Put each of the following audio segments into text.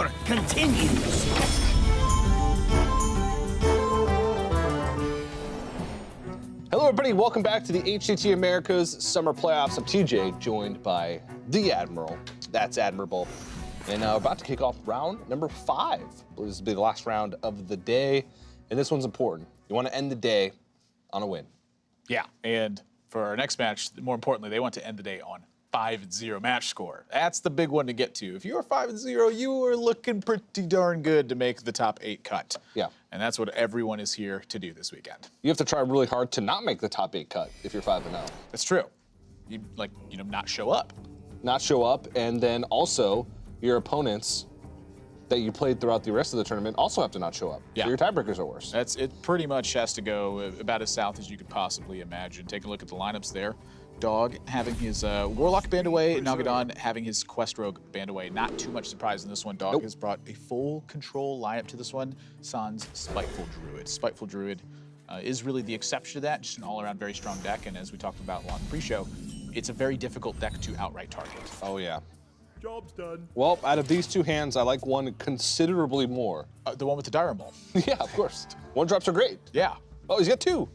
war continues. Hello, everybody. Welcome back to the HCT America's Summer Playoffs. I'm TJ, joined by the Admiral. That's Admirable. And we're about to kick off round number 5. This will be the last round of the day, and this one's important. You want to end the day on a win. Yeah, and for our next match, more importantly, they want to end the day on 5-0 match score. That's the big one to get to. If you are 5-0, you are looking pretty darn good to make the top 8 cut. Yeah. And that's what everyone is here to do this weekend. You have to try really hard to not make the top 8 cut if you're 5-0. That's true. You not show up. Not show up, and then also your opponents that you played throughout the rest of the tournament also have to not show up. Yeah. So your tiebreakers are worse. It pretty much has to go about as south as you could possibly imagine. Take a look at the lineups there. Dog having his Warlock band away, Nalguidan having his Quest Rogue band away. Not too much surprise in this one. Dog has brought a full control lineup to this one. Sans Spiteful Druid. Spiteful Druid is really the exception to that, just an all-around very strong deck, and as we talked about on the pre-show, it's a very difficult deck to outright target. Oh, yeah. Job's done. Well, out of these two hands, I like one considerably more. The one with the Dire Maul. Yeah, of course. One drops are great. Yeah. Oh, he's got 2.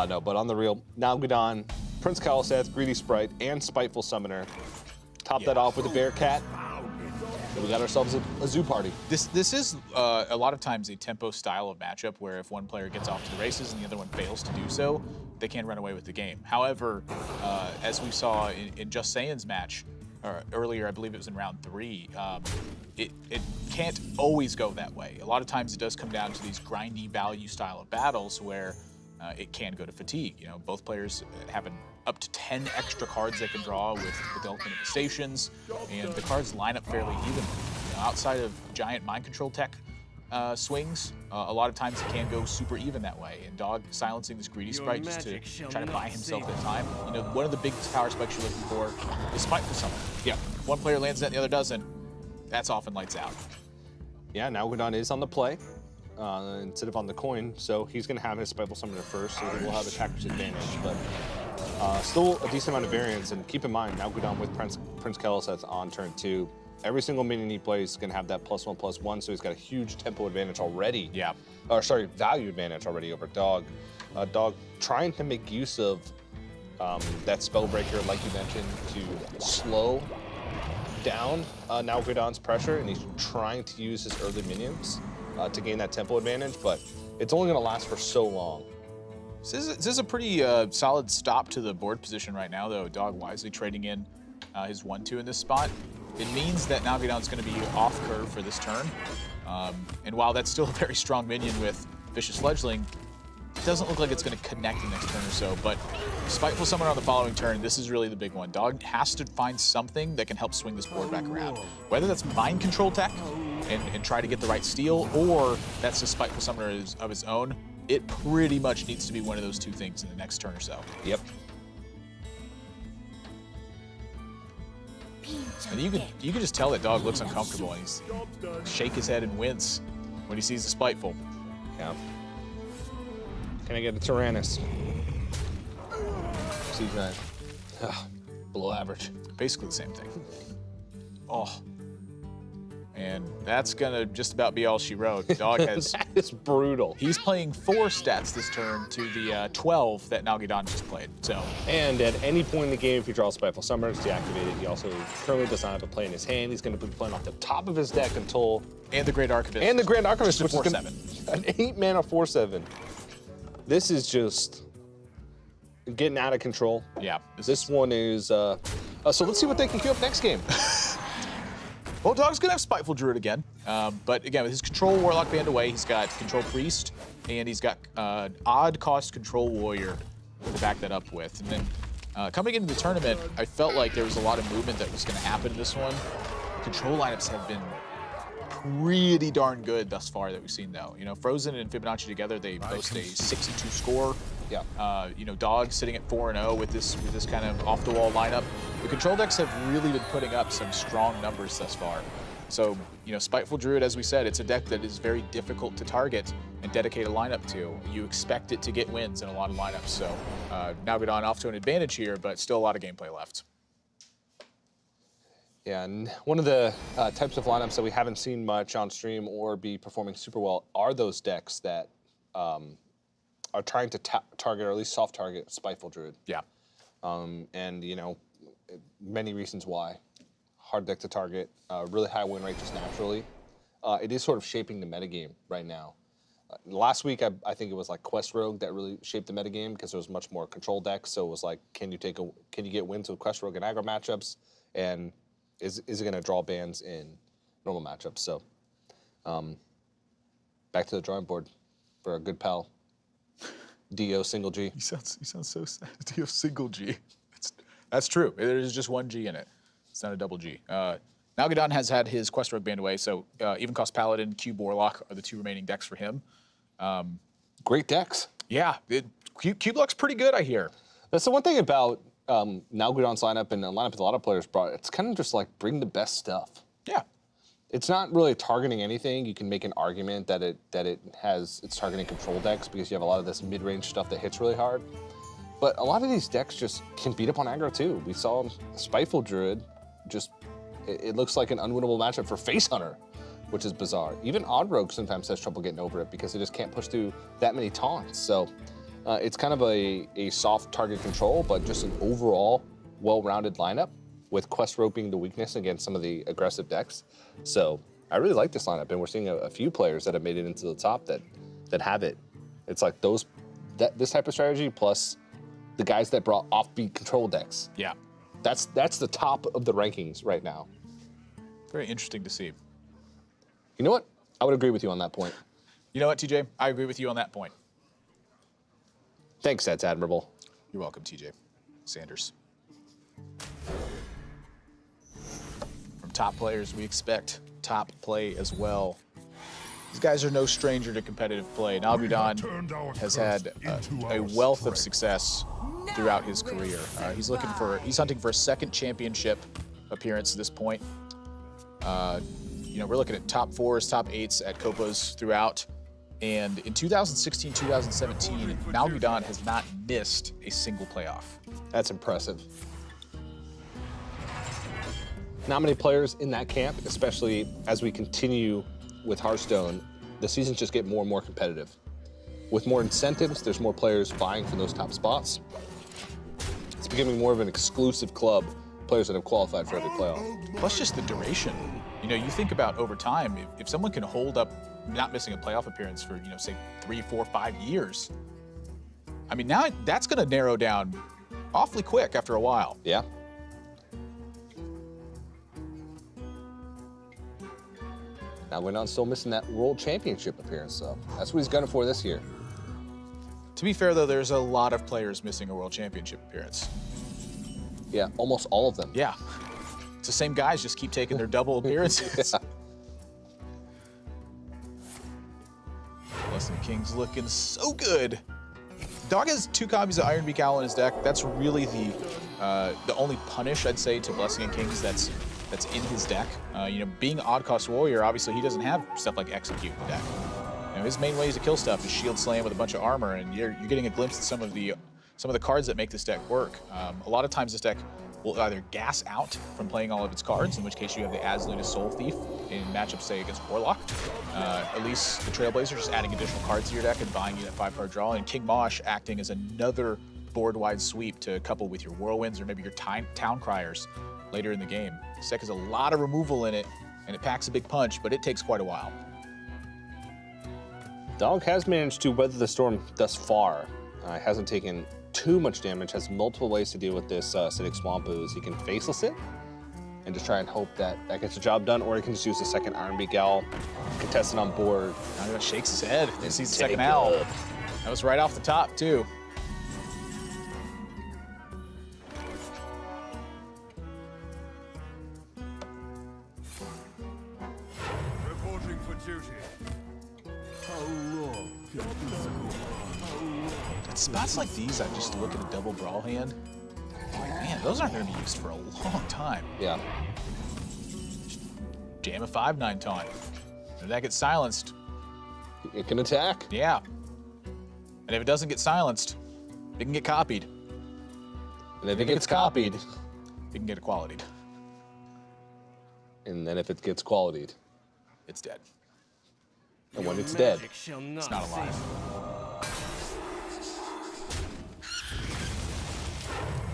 No, but on the real, Nalguidan, Prince Kaliseth, Greedy Sprite, and Spiteful Summoner. Top that off with a Bearcat. We got ourselves a zoo party. This is a lot of times a tempo style of matchup where if one player gets off to the races and the other one fails to do so, they can run away with the game. However, as we saw in Just Saiyin's match, earlier, I believe it was in round 3, it can't always go that way. A lot of times it does come down to these grindy value style of battles where it can go to fatigue. You know, both players have up to 10 extra cards they can draw with Ultimate Stations, and the cards line up fairly evenly. You know, outside of giant mind control tech swings, a lot of times it can go super even that way. And Dog silencing this Greedy Sprite just to try to buy himself that time. You know, one of the big power spikes you're looking for is Spiteful Summoner. Yeah, one player lands that and the other doesn't. That's often lights out. Yeah, Nalguidan is on the play instead of on the coin, so he's going to have his Spiteful Summoner first, so he will have attacker's advantage. But still a decent amount of variance, and keep in mind, Nalguidan with Prince Kaliseth on turn 2. Every single minion he plays is going to have that +1/+1, so he's got a huge tempo advantage already. Yeah. Or sorry, value advantage already over Dog. Dog trying to make use of that Spellbreaker, like you mentioned, to slow down Nalguidan's pressure, and he's trying to use his early minions to gain that tempo advantage, but it's only going to last for so long. This is a pretty solid stop to the board position right now, though. Dog wisely trading in his 1/2 in this spot. It means that Nalguidan's going to be off curve for this turn. And while that's still a very strong minion with Vicious Fledgling, it doesn't look like it's going to connect the next turn or so. But Spiteful Summoner on the following turn, this is really the big one. Dog has to find something that can help swing this board back around. Whether that's mind control tech and try to get the right steal, or that's a Spiteful Summoner of his own, it pretty much needs to be one of those two things in the next turn or so. Yep. And you can just tell that Dog looks uncomfortable, and he's shake his head and wince when he sees the Spiteful. Yeah. Can I get a Tyrannus? C9. Below average. Basically the same thing. Oh. And that's gonna just about be all she wrote. Dog has... That is brutal. He's playing 4 stats this turn to the 12 that Nalguidan just played, so. And at any point in the game, if you draw Spiteful Summoner, it's deactivated. He also currently does not have a play in his hand. He's gonna be playing off the top of his deck until... And the Great Archivist. And the Grand Archivist, which is 4/7. An 8-mana 4/7. This is just getting out of control. Yeah. This one is, so let's see what they can queue up next game. Well, Dog's gonna have Spiteful Druid again, but again, with his Control Warlock band away, he's got Control Priest, and he's got Odd Cost Control Warrior to back that up with. And then coming into the tournament, I felt like there was a lot of movement that was gonna happen in this one. Control lineups have been pretty darn good thus far that we've seen, though. You know, Frozen and Fibonacci together, they boast a 6-2 score. Yeah. You know, Dog sitting at 4-0 with this kind of off-the-wall lineup. The control decks have really been putting up some strong numbers thus far. So, you know, Spiteful Druid, as we said, it's a deck that is very difficult to target and dedicate a lineup to. You expect it to get wins in a lot of lineups. So, Nalguidan off to an advantage here, but still a lot of gameplay left. Yeah, and one of the types of lineups that we haven't seen much on stream or be performing super well are those decks that are trying to target, or at least soft target, Spiteful Druid. Yeah. And, you know, many reasons why. Hard deck to target, really high win rate just naturally. It is sort of shaping the metagame right now. Last week, I think it was like Quest Rogue that really shaped the metagame because there was much more control decks. So it was like, can you get wins with Quest Rogue and aggro matchups? And is it going to draw bans in normal matchups? So back to the drawing board for a good pal, Do single G. You sound so sad. Do single G. That's true. There's just one G in it. It's not a double G. Nalguidan has had his Quest Rogue banned away, so Even Cost Paladin, Cube Warlock are the 2 remaining decks for him. Great decks. Yeah, Cube Lock's pretty good, I hear. That's the one thing about Nalguidan's lineup and the lineup that a lot of players brought. It's kind of just like bring the best stuff. Yeah. It's not really targeting anything. You can make an argument that it's targeting control decks because you have a lot of this mid-range stuff that hits really hard. But a lot of these decks just can beat up on aggro too. We saw Spiteful Druid just, it looks like an unwinnable matchup for Face Hunter, which is bizarre. Even Odd Rogue sometimes has trouble getting over it because it just can't push through that many taunts. So it's kind of a soft target control, but just an overall well-rounded lineup with Quest Rogue being the weakness against some of the aggressive decks. So I really like this lineup, and we're seeing a few players that have made it into the top that have it. It's like this type of strategy plus the guys that brought offbeat control decks. Yeah. That's the top of the rankings right now. Very interesting to see. You know what? I would agree with you on that point. You know what, TJ? I agree with you on that point. Thanks, that's admirable. You're welcome, TJ Sanders. From top players, we expect top play as well. These guys are no stranger to competitive play. Nalguidan has had a wealth of success throughout his career. He's hunting for a second championship appearance at this point. You know, we're looking at top 4s, top 8s at Copas throughout. And in 2016, 2017, Nalguidan has not missed a single playoff. That's impressive. Not many players in that camp, especially as we continue with Hearthstone. The seasons just get more and more competitive. With more incentives, there's more players vying for those top spots. It's becoming more of an exclusive club, players that have qualified for every playoff. Plus just the duration. You know, you think about over time, if someone can hold up not missing a playoff appearance for, you know, say 3, 4, 5 years, I mean, now that's going to narrow down awfully quick after a while. Yeah. Nalguidan's still missing that World Championship appearance, so that's what he's gunning for this year. To be fair, though, there's a lot of players missing a World Championship appearance. Yeah, almost all of them. Yeah. It's the same guys just keep taking their double appearances. Yeah. Blessing King's looking so good. Dog has 2 copies of Iron Beak Owl in his deck. That's really the only punish, I'd say, to Blessing King's that's in his deck. You know, being Odd Cost Warrior, obviously he doesn't have stuff like Execute in the deck. You know, his main ways to kill stuff is Shield Slam with a bunch of armor, and you're getting a glimpse at some of the cards that make this deck work. A lot of times this deck will either gas out from playing all of its cards, in which case you have the Azluna's Soul Thief in matchups, say, against Warlock. Elise, the Trailblazer, just adding additional cards to your deck and buying you that 5-card draw, and King Mosh acting as another board-wide sweep to couple with your Whirlwinds or maybe your Town Criers later in the game. This deck has a lot of removal in it, and it packs a big punch, but it takes quite a while. Dog has managed to weather the storm thus far. Hasn't taken too much damage, has multiple ways to deal with this Acidic Swamp Ooze. He can Faceless it and just try and hope that gets the job done, or he can just use the second Iron Beak Owl, contest it on board. Now he shakes his head and sees the second owl. That was right off the top, too. Reporting for duty. At spots like these, I just look at a double brawl hand. Like, man, those aren't going to be used for a long time. Yeah. Jam a 5/9 taunt. If that gets silenced, It can attack. yeah. And if it doesn't get silenced, it can get copied. And if it gets copied, It can get equality'd. And then if it gets quality'd, It's dead. and when it's dead, It's not alive.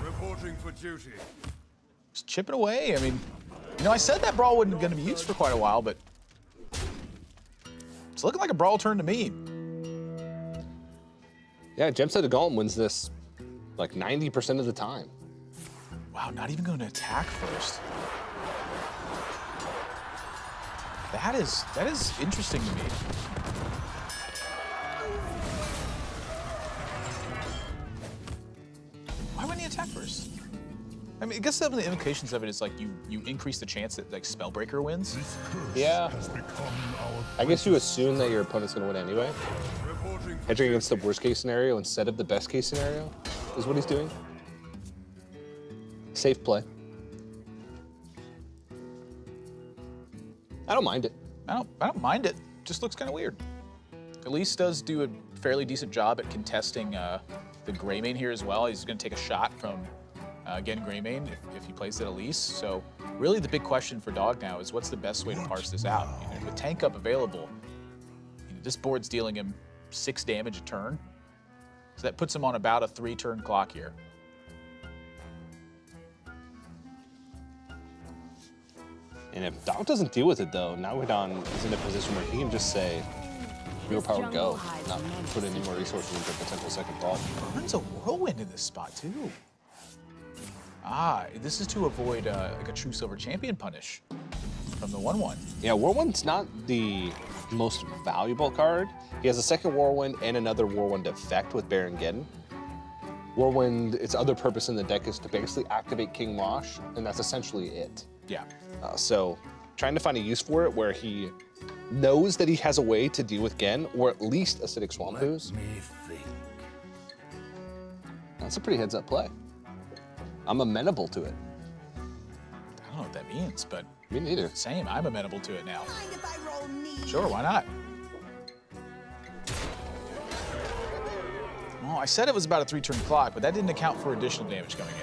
Reporting for duty. Just chipping away. I mean, you know, I said that brawl wasn't going to be used for quite a while, but it's looking like a brawl turn to me. yeah, Gemset of Golem wins this like 90% of the time. Wow, not even going to attack first. That is interesting to me. Why wouldn't he attack first? I mean, I guess some of the implications of it is like you increase the chance that like Spellbreaker wins. Yeah. I guess you assume that your opponent's going to win anyway. Reporting for Hedging against the worst case scenario instead of the best case scenario is what he's doing. Safe play. I don't mind it. I don't mind it. Just looks kind of weird. Elise does do a fairly decent job at contesting the Greymane here as well. He's going to take a shot from again Greymane if he plays it Elise. So really the big question for Dog now is what's the best way to parse this out? You know, with tank up available, you know, this board's dealing him 6 damage a turn. So that puts him on about a 3-turn clock here. And if Dog doesn't deal with it, though, Nalguidan is in a position where he can just say, "Your power, go," not put any more resources into a potential second ball. Burns a Whirlwind in this spot, too. Ah, this is to avoid like a True Silver Champion punish from the 1/1. Yeah, Whirlwind's not the most valuable card. He has a second Whirlwind and another Whirlwind effect with Baron Geddon. Whirlwind, its other purpose in the deck is to basically activate King Mosh, and that's essentially it. Yeah. So trying to find a use for it where he knows that he has a way to deal with Gen, or at least Acidic Swamp Ooze. That's a pretty heads-up play. I'm amenable to it. I don't know what that means, but Me neither. same. I'm amenable to it now. Sure, why not? Well, I said it was about a 3-turn clock, but that didn't account for additional damage coming in.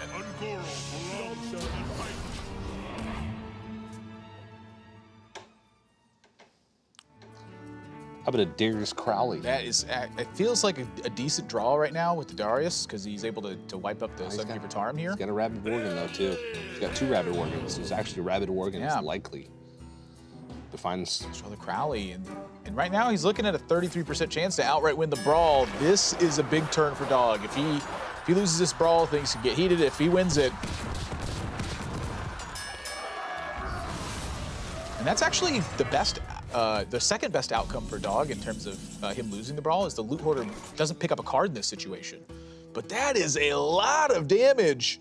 How about a Darius Crowley? That is, it feels like a decent draw right now with the Darius because he's able to wipe up the Sunkeeper Tarim here. He's got a Rabid Worgen, though, too. He's got 2 Rabid Worgens. There's actually Rabid Worgen Yeah. is likely to find... Show the Crowley, and right now he's looking at a 33% chance to outright win the brawl. This is a big turn for Dog. If he loses this brawl, things can get heated. If he wins it, and that's actually the best, the second best outcome for Dog in terms of him losing the brawl is the Loot Hoarder doesn't pick up a card in this situation. But that is a lot of damage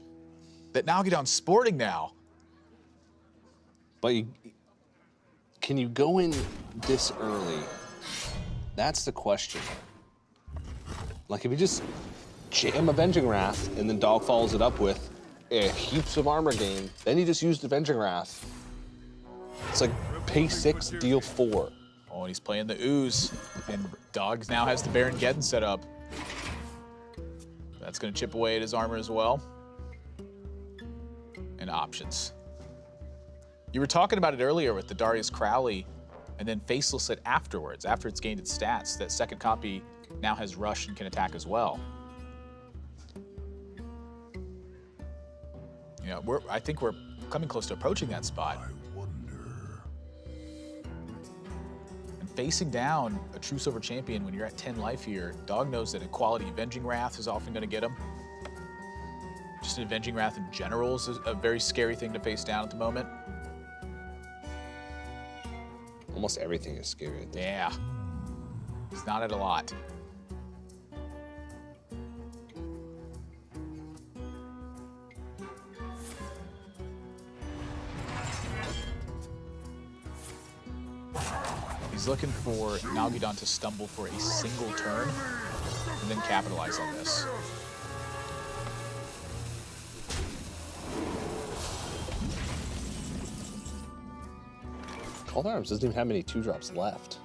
that Nalguidan's sporting now. But can you go in this early? That's the question. Like, if you just jam Avenging Wrath and then Dog follows it up with heaps of armor gain, then you just use Avenging Wrath. It's like pay 6, deal 4. Oh, and he's playing the Ooze, and Dog now has the Baron Geddon set up. That's going to chip away at his armor as well. And options. You were talking about it earlier with the Darius Crowley, and then Faceless it afterwards, after it's gained its stats. That second copy now has Rush and can attack as well. You know, I think we're coming close to approaching that spot. And facing down a True Silver Champion when you're at 10 life here, Dog knows that a quality Avenging Wrath is often going to get him. Just an Avenging Wrath in general is a very scary thing to face down at the moment. Almost everything is scary at this Yeah. It's not at a lot. He's looking for Nalguidan to stumble for a single turn and then capitalize on this. Cold Arms doesn't even have many 2-drops left.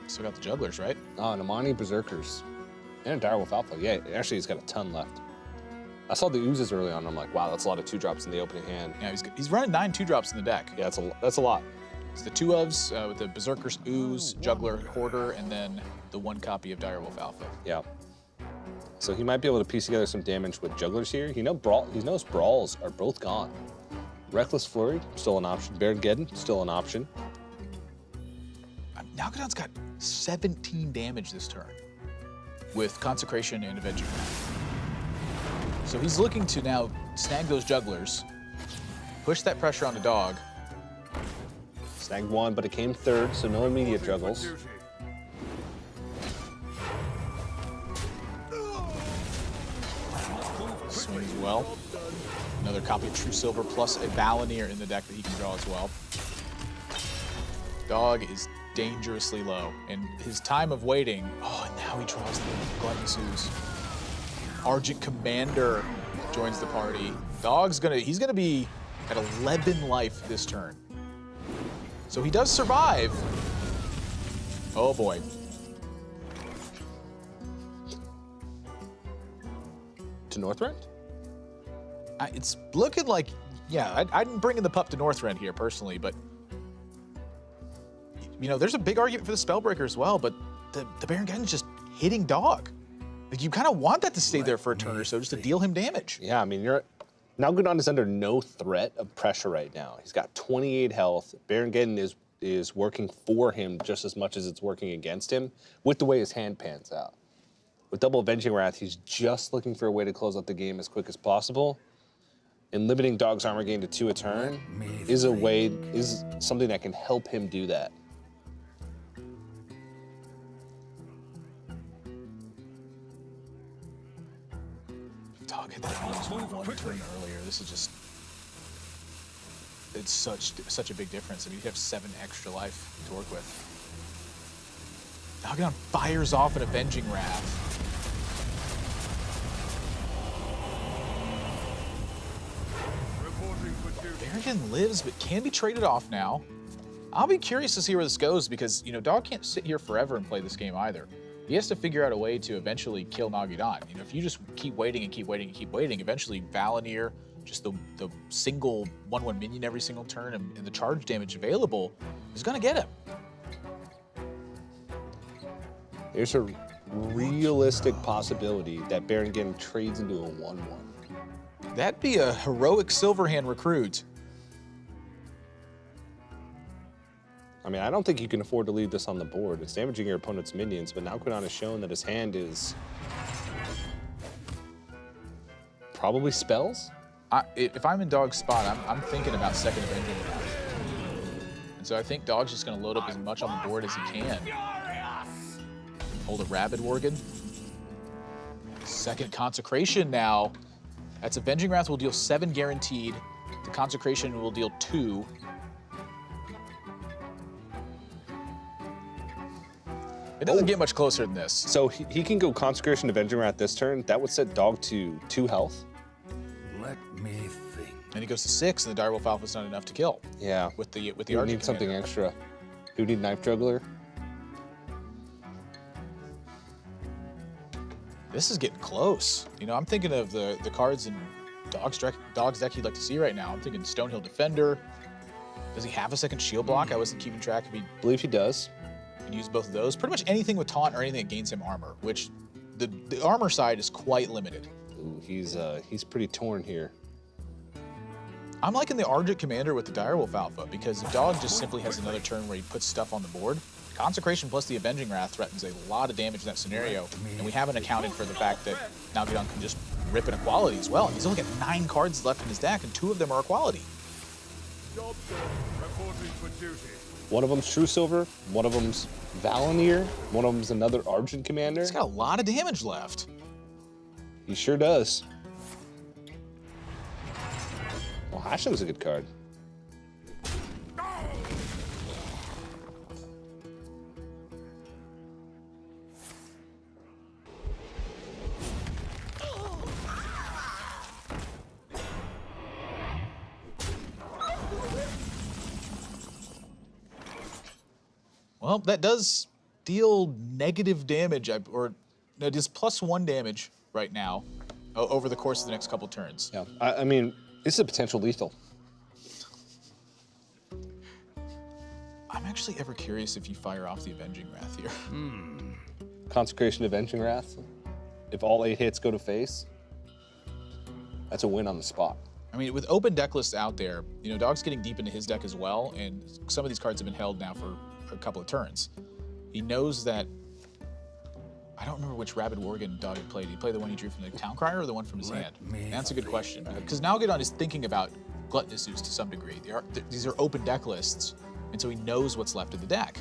Still got the jugglers, right? Oh, and Amani Berserkers. And a Direwolf Alpha. Yeah, actually, he's got a ton left. I saw the oozes early on. I'm like, wow, that's a lot of 2-drops in the opening hand. Yeah, he's running 9 2-drops in the deck. Yeah, that's a lot. It's the 2 ofs with the Berserker's Ooze, Juggler, Hoarder, and then the 1 copy of Direwolf Alpha. Yeah. So he might be able to piece together some damage with Jugglers here. He knows Brawls are both gone. Reckless Flurry, still an option. Baron still an option. Nalguidan's got 17 damage this turn with Consecration and Avenging Wrath. So he's looking to now snag those Jugglers, push that pressure on the dog. Snagged 1, but it came 3rd, so no immediate Reporting for juggles. duty. Swings well. Another copy of True Silver plus a Valenier in the deck that he can draw as well. Dog is dangerously low, and his time of waiting. Oh, and now he draws the Gluttonous Ooze. Argent Commander joins the party. He's gonna be at 11 life this turn. So he does survive. Oh boy. To Northrend? It's looking like, yeah, I'd bring in the pup to Northrend here personally, but you know, there's a big argument for the Spellbreaker as well, but the Baron Geddon's just hitting dog. Like, you kind of want that to stay there for a turn or so just to deal him damage. Yeah, I mean, Nalguidan is under no threat of pressure right now. He's got 28 health. Baron Geddon is working for him just as much as it's working against him with the way his hand pans out. With double Avenging Wrath, he's just looking for a way to close out the game as quick as possible. And limiting Dog's armor gain to 2 a turn is something that can help him do that. Dog hit that almost one turn earlier. This is just, it's such a big difference. I mean, you have 7 extra life to work with. Nalguidan fires off an Avenging Wrath. Reporting for duty. Baron Geddon lives, but can be traded off now. I'll be curious to see where this goes because, you know, Dog can't sit here forever and play this game either. He has to figure out a way to eventually kill Nalguidan. You know, if you just keep waiting and keep waiting and keep waiting, eventually Valenier, just the single 1/1 minion every single turn and the charge damage available is going to get him. There's a realistic possibility that Baron Geddon trades into a 1/1. That'd be a heroic Silverhand recruit. I mean, I don't think you can afford to leave this on the board. It's damaging your opponent's minions, but Nalguidan has shown that his hand is probably spells. If I'm in Dog's spot, I'm thinking about second Avenging Wrath. And so I think Dog's just going to load up as much on the board as he can. Hold a Rabid Worgen. Second Consecration now. That's Avenging Wrath will deal 7 guaranteed. The Consecration will deal 2. It doesn't get much closer than this. So he can go Consecration Avenging Wrath this turn. That would set Dog to 2 health. Let me think. And he goes to 6, and the Direwolf Alpha's not enough to kill. Yeah. With the You Argent need something Commander. extra. You need Knife Juggler. This is getting close. You know, I'm thinking of the cards in Dog's deck you'd like to see right now. I'm thinking Stonehill Defender. Does he have a second shield block? I wasn't keeping track if he I believe he does. can use both of those. Pretty much anything with taunt or anything that gains him armor, which the armor side is quite limited. Ooh, he's pretty torn here. I'm liking the Argent Commander with the Direwolf Alpha because if Dog just simply has another turn where he puts stuff on the board, Consecration plus the Avenging Wrath threatens a lot of damage in that scenario, and we haven't accounted for the fact that Nalguidan can just rip an Equality as well. He's only got 9 cards left in his deck, and 2 of them are Equality. Job done. Reporting for duty. One of them's True Silver, one of them's Valenier, one of them's another Argent Commander. He's got a lot of damage left. He sure does. Well, Hashtag's a good card. Well, that does deal negative damage, or no, it is +1 damage right now. over the course of the next couple turns. Yeah, I mean, this is a potential lethal. I'm actually ever curious if you fire off the Avenging Wrath here. Consecration Avenging Wrath. If all 8 hits go to face, that's a win on the spot. I mean, with open deck lists out there, you know, Dog's getting deep into his deck as well, and some of these cards have been held now for a couple of turns. He knows that. I don't remember which Rabid Worgen Dog he played. Did he play the one he drew from the Town Crier or the one from his hand? That's a good question. Because Nalguidan is thinking about Gluttonous Zeus to some degree. These are open deck lists, and so he knows what's left of the deck.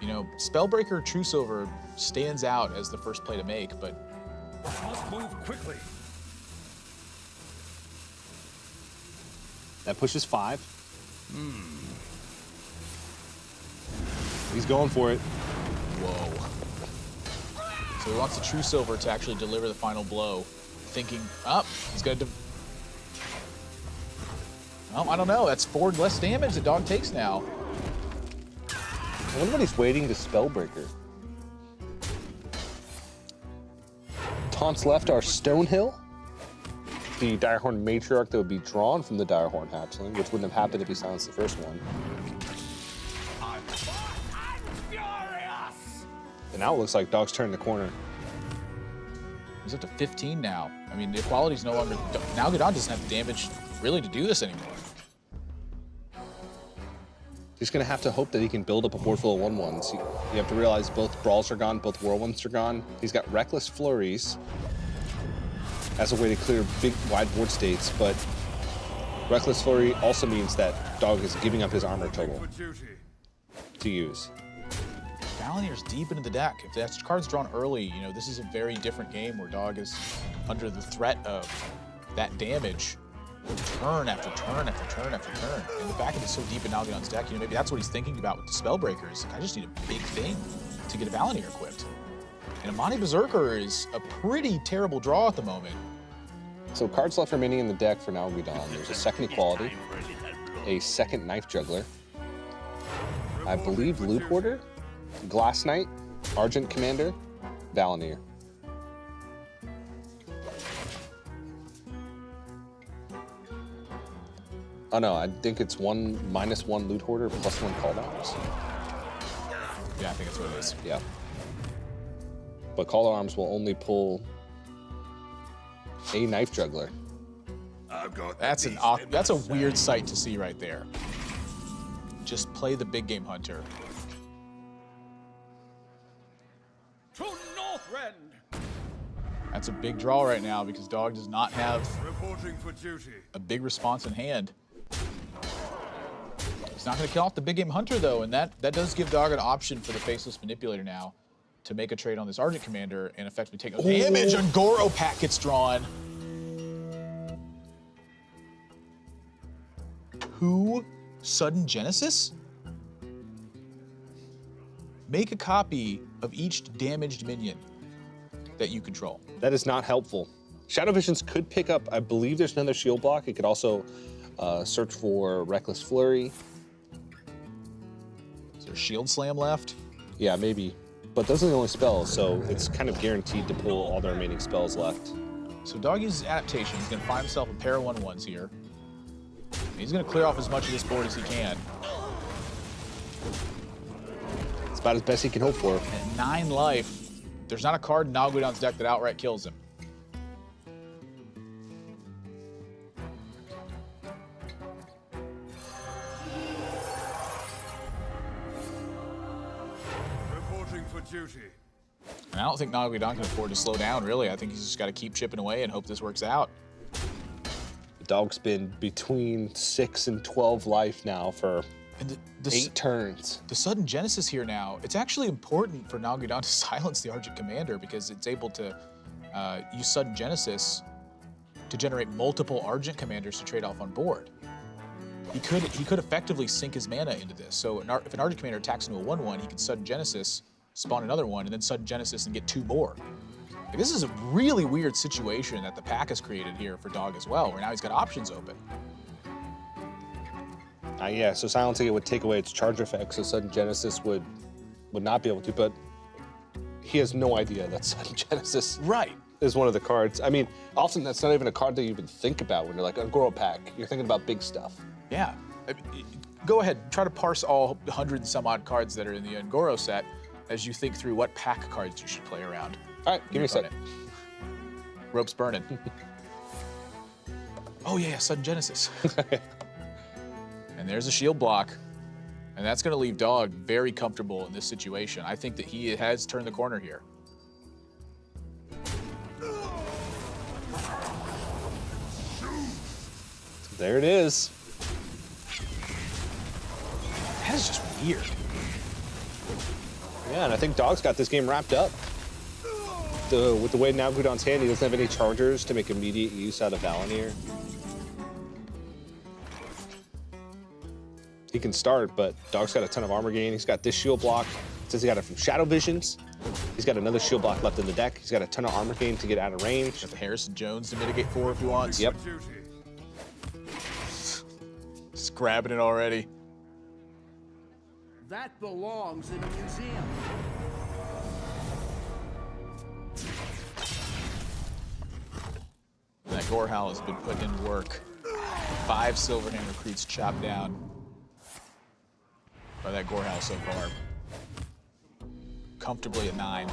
You know, Spellbreaker True Silver stands out as the first play to make, but Must move quickly. That pushes 5. He's going for it. whoa. So he wants the True Silver to actually deliver the final blow, thinking, he's going to... Well, I don't know. That's 4 less damage the dog takes now. I wonder what he's waiting to Spellbreaker. Taunts left are Stonehill, the Direhorn Matriarch that would be drawn from the Direhorn Hatchling, which wouldn't have happened if he silenced the first one. I'm furious! And now it looks like Dog's turning the corner. He's up to 15 now. I mean, the equality's no longer... Nalguidan doesn't have the damage really to do this anymore. He's going to have to hope that he can build up a board full of 1/1s. You have to realize both Brawls are gone, both Whirlwinds are gone. He's got Reckless Flurries as a way to clear big, wide board states, but Reckless Flurry also means that Dog is giving up his armor total For duty. to use. Valanier's deep into the deck. If that card's drawn early, you know, this is a very different game where Dog is under the threat of that damage turn after turn after turn after turn. And the back end is so deep in Nalguidan's deck, you know, maybe that's what he's thinking about with the Spellbreakers. I just need a big thing to get a Valanier equipped. And Amani Berserker is a pretty terrible draw at the moment. So cards left remaining in the deck for Nalguidan. There's a second Equality, a second Knife Juggler, I believe Loot Hoarder, Glass Knight, Argent Commander, Valanier. Oh no, I think it's -1 Loot Hoarder +1 Call Arms. Yeah, I think that's what it is. Yeah. But Call Arms will only pull a Knife Juggler. I've got That's a weird sight to see right there. Just play the big game hunter. To Northrend! That's a big draw right now because Dog does not have Reporting for duty. a big response in hand. He's not going to kill off the big game hunter though, and that does give Dog an option for the Faceless Manipulator now to make a trade on this Argent Commander and effectively take no damage. And Goro Pack gets drawn. 2 Sudden Genesis? Make a copy of each damaged minion that you control. That is not helpful. Shadow Visions could pick up, I believe there's another shield block. It could also search for Reckless Flurry. Is there Shield Slam left? Yeah, maybe. But those are the only spells, so it's kind of guaranteed to pull all the remaining spells left. So Dog uses Adaptation. He's going to find himself a pair of 1/1s here. He's going to clear off as much of this board as he can. It's about as best he can hope for. At 9 life, there's not a card in Nalguidan's deck that outright kills him. Reporting for duty. And I don't think Nalguidan can afford to slow down, really. I think he's just got to keep chipping away and hope this works out. The Dog's been between 6 and 12 life now for And 8 turns. The Sudden Genesis here now, it's actually important for Nalguidan to silence the Argent Commander because it's able to use Sudden Genesis to generate multiple Argent Commanders to trade off on board. He could effectively sink his mana into this. So if an Argent Commander attacks into a 1/1, he can Sudden Genesis, spawn another one, and then Sudden Genesis and get 2 more. Like, this is a really weird situation that the pack has created here for Dog as well, where now he's got options open. Yeah, so silencing it would take away its charge effect, so Sudden Genesis would not be able to, but he has no idea that Sudden Genesis Right. is one of the cards. I mean, often that's not even a card that you even think about when you're like, Angoro pack. You're thinking about big stuff. Yeah. Go ahead, try to parse all 100 and some odd cards that are in the Angoro set as you think through what pack cards you should play around. All right, give me a sec. Rope's burning. Oh yeah, Sudden Genesis. And there's a shield block. And that's gonna leave Dog very comfortable in this situation. I think that he has turned the corner here. There it is. That is just weird. Yeah, and I think Dog's got this game wrapped up. With the way Nalguidan's hand, he doesn't have any chargers to make immediate use out of Valinir. He can start, but Dog's got a ton of armor gain. He's got this shield block. Since he got it from Shadow Visions, he's got another shield block left in the deck. He's got a ton of armor gain to get out of range. Got the Harrison Jones to mitigate for if he wants. Yep. Just grabbing it already. That belongs in a museum. And that Gorehowl has been putting in work. 5 Silverhand recruits chopped down by that Gorehowl so far. Comfortably at 9.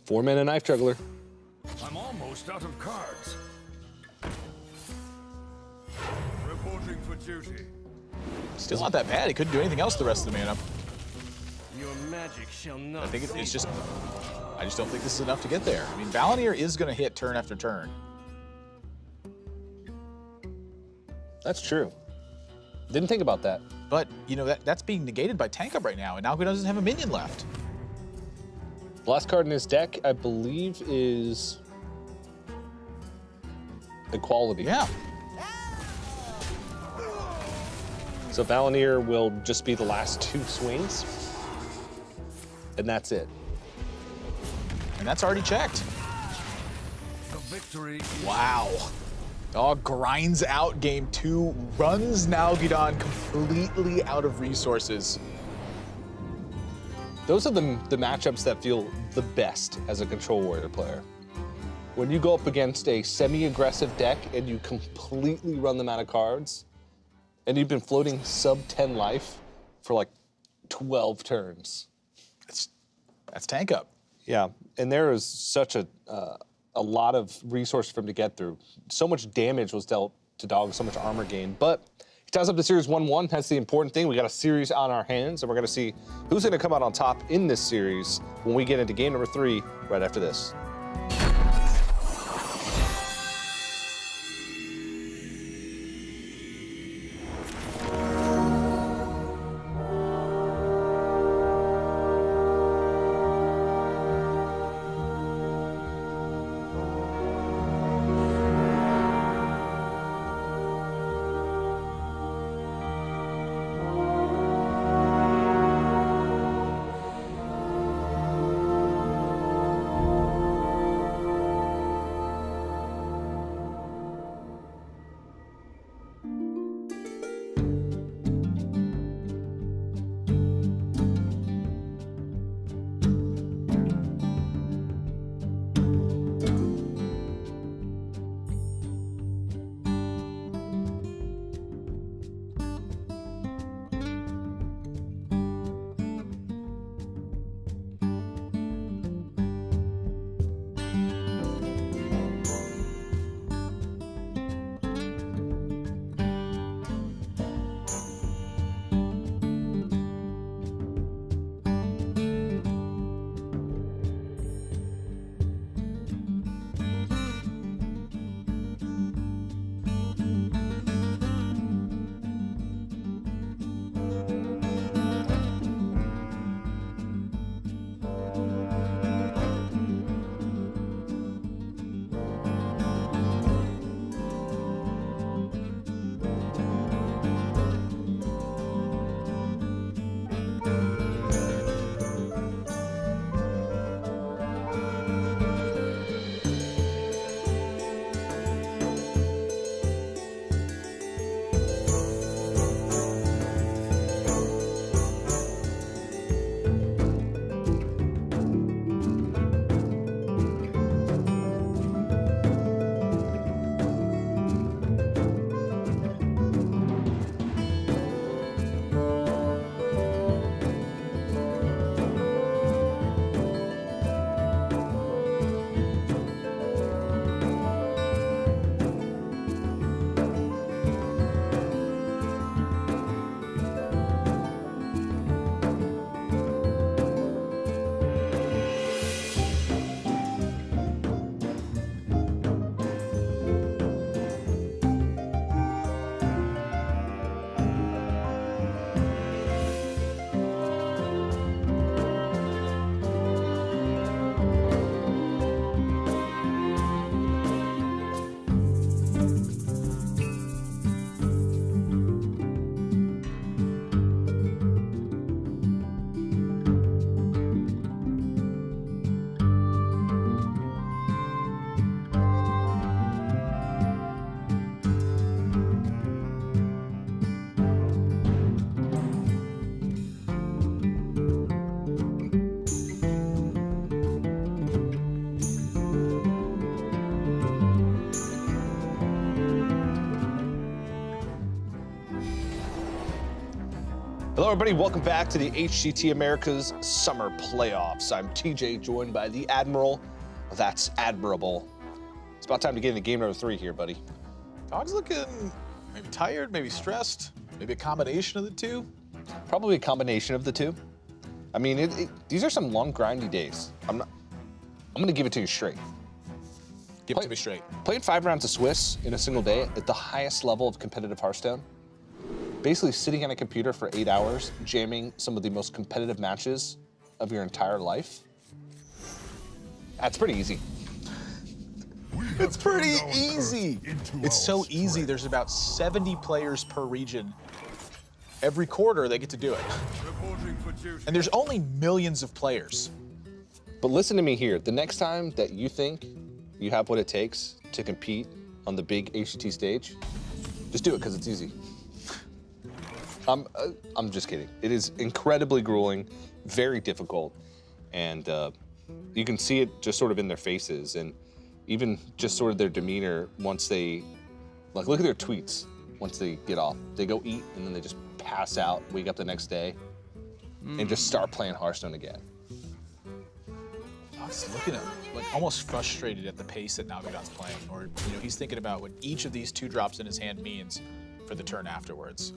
4-mana Knife Juggler. I'm almost out of cards. Reporting for duty. Still not that bad. He couldn't do anything else the rest of the mana. Your magic shall not. I think it's just, I just don't think this is enough to get there. I mean, Valinir is going to hit turn after turn. That's true. Didn't think about that. But, you know, that's being negated by Tank Up right now, and Nalguidan doesn't have a minion left. The last card in his deck, I believe, is Equality. Yeah. So Valinir will just be the last 2 swings, and that's it. And that's already checked. The victory. Wow. Dog grinds out game 2, runs Nalguidan completely out of resources. Those are the matchups that feel the best as a Control Warrior player. When you go up against a semi-aggressive deck and you completely run them out of cards, and you've been floating sub-10 life for like 12 turns. That's Tank Up. Yeah, and there is such a lot of resource for him to get through. So much damage was dealt to Dog, so much armor gain, but he ties up the series 1-1. That's the important thing. We got a series on our hands, and we're gonna see who's gonna come out on top in this series when we get into game number 3 right after this. Hello, everybody. Welcome back to the HCT America's Summer Playoffs. I'm TJ, joined by the Admiral. That's admirable. It's about time to get into game number 3 here, buddy. Dog's looking maybe tired, maybe stressed, maybe a combination of the two. Probably a combination of the two. I mean, these are some long, grindy days. I'm going to give it to you straight. Give it to me straight. Playing 5 rounds of Swiss in a single day at the highest level of competitive Hearthstone. Basically sitting on a computer for 8 hours, jamming some of the most competitive matches of your entire life. That's pretty easy. It's pretty easy. It's so easy. There's about 70 players per region. Every quarter, they get to do it. Reporting for duty. And there's only millions of players. But listen to me here. The next time that you think you have what it takes to compete on the big HCT stage, just do it because it's easy. I'm just kidding. It is incredibly grueling, very difficult, and you can see it just sort of in their faces and even just sort of their demeanor once they, like, look at their tweets once they get off. They go eat and then they just pass out, wake up the next day, and just start playing Hearthstone again. I was looking at like almost frustrated at the pace that Nalguidan's playing, or he's thinking about what each of these 2 drops in his hand means for the turn afterwards.